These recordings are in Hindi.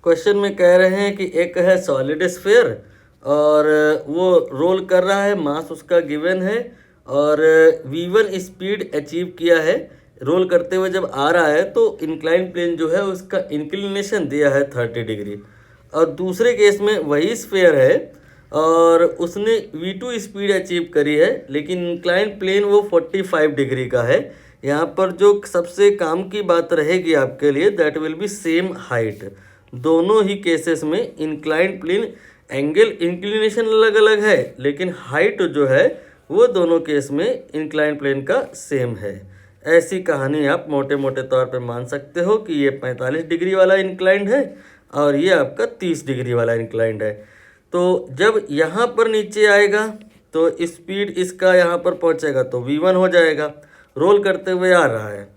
क्वेश्चन में कह रहे हैं कि एक है सॉलिड स्फीयर और वो रोल कर रहा है, मास उसका गिवन है और v1 स्पीड अचीव किया है। रोल करते हुए जब आ रहा है तो इंक्लाइन प्लेन जो है उसका इंक्लिनेशन दिया है 30 डिग्री। और दूसरे केस में वही स्फीयर है और उसने v2 स्पीड अचीव करी है, लेकिन इंक्लाइन प्लेन वो 45 डिग्री का है। यहाँ पर जो सबसे काम की बात रहेगी आपके लिए, that will be same height. दोनों ही केसेस में इंक्लाइन प्लेन एंगल इंक्लिनेशन अलग अलग है, लेकिन हाइट जो है वो दोनों केस में इंक्लाइन प्लेन का सेम है। ऐसी कहानी आप मोटे मोटे तौर पे मान सकते हो कि ये 45 डिग्री वाला इंक्लाइंड है और ये आपका 30 डिग्री वाला इंक्लाइंड है। तो जब यहाँ पर नीचे आएगा तो स्पीड इसका यहाँ पर पहुँचेगा तो v1 हो जाएगा, रोल करते हुए आ रहा है।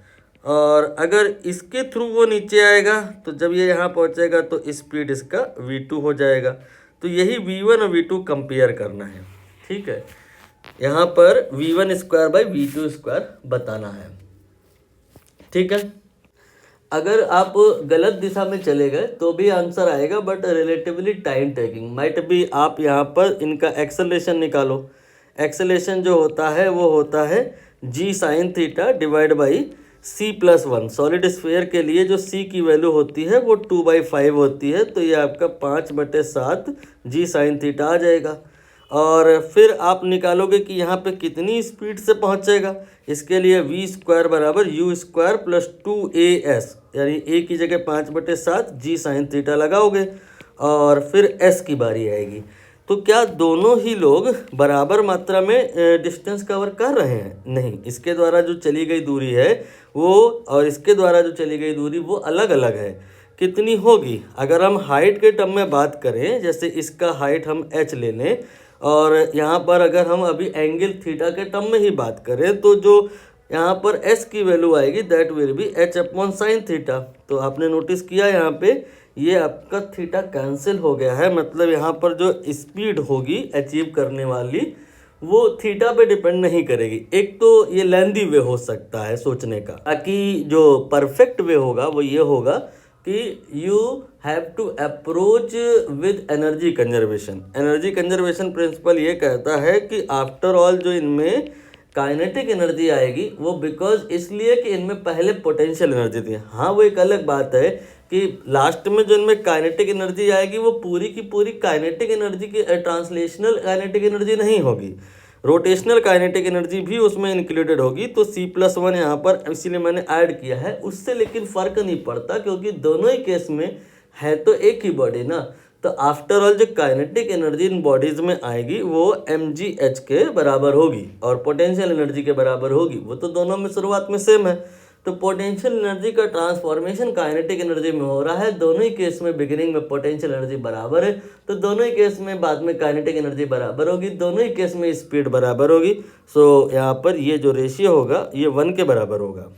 और अगर इसके थ्रू वो नीचे आएगा तो जब ये यहाँ पहुँचेगा तो स्पीड इसका v2 हो जाएगा। तो यही v1 और v2 कंपेयर करना है, ठीक है। यहाँ पर v1 square by v2 square बताना है, ठीक है। अगर आप गलत दिशा में चले गए तो भी आंसर आएगा, but relatively time taking might be. आप यहाँ पर इनका एक्सेलरेशन निकालो। एक्सेलरेशन जो होता है वो होता है g sine theta divide by c+1। Solid sphere के लिए जो c की वैल्यू होती है वो 2/5 होती है, तो ये आपका 5/7 g साइन थीटा आ जाएगा। और फिर आप निकालोगे कि यहाँ पे कितनी स्पीड से पहुँचेगा। इसके लिए v स्क्वायर बराबर u स्क्वायर प्लस 2as, यानी a की जगह 5/7 g साइन थीटा लगाओगे और फिर s की बारी आएगी। तो क्या दोनों ही लोग बराबर मात्रा में डिस्टेंस कवर कर रहे हैं? नहीं, इसके द्वारा जो चली गई दूरी है वो और इसके द्वारा जो चली गई दूरी वो अलग अलग है। कितनी होगी? अगर हम हाइट के टर्म में बात करें, जैसे इसका हाइट हम h ले लें और यहाँ पर अगर हम अभी एंगल थीटा के टर्म में ही बात करें तो जो यहाँ पर s की वैल्यू आएगी that will be h/sin theta. तो आपने नोटिस किया यहाँ पे ये आपका थीटा कैंसिल हो गया है, मतलब यहाँ पर जो स्पीड होगी अचीव करने वाली वो थीटा पे डिपेंड नहीं करेगी। एक तो ये लेंदी वे हो सकता है सोचने का, ताकि जो परफेक्ट वे होगा वो ये होगा कि you have to approach with energy conservation. Energy conservation principle ये कहता है कि आफ्टर ऑल जो इनमें काइनेटिक एनर्जी आएगी वो बिकॉज इसलिए कि इनमें पहले पोटेंशियल एनर्जी थी। हाँ, वो एक अलग बात है कि लास्ट में जो इनमें काइनेटिक एनर्जी आएगी वो पूरी की पूरी काइनेटिक एनर्जी की ट्रांसलेशनल काइनेटिक एनर्जी नहीं होगी, रोटेशनल काइनेटिक एनर्जी भी उसमें इंक्लूडेड होगी। तो c+1 यहाँ पर इसीलिए मैंने ऐड किया है उससे, लेकिन फ़र्क नहीं पड़ता क्योंकि दोनों ही केस में है तो एक ही बॉडी ना। तो आफ्टर ऑल जो काइनेटिक एनर्जी इन बॉडीज़ में आएगी वो mgh के बराबर होगी और पोटेंशियल एनर्जी के बराबर होगी। वो तो दोनों में शुरुआत में सेम है। तो पोटेंशियल एनर्जी का ट्रांसफॉर्मेशन काइनेटिक एनर्जी में हो रहा है। दोनों ही केस में बिगिनिंग में पोटेंशियल एनर्जी बराबर है, तो दोनों ही केस में बाद में काइनेटिक एनर्जी बराबर होगी, दोनों ही केस में स्पीड बराबर होगी। सो यहाँ पर ये जो रेशियो होगा ये 1 के बराबर होगा।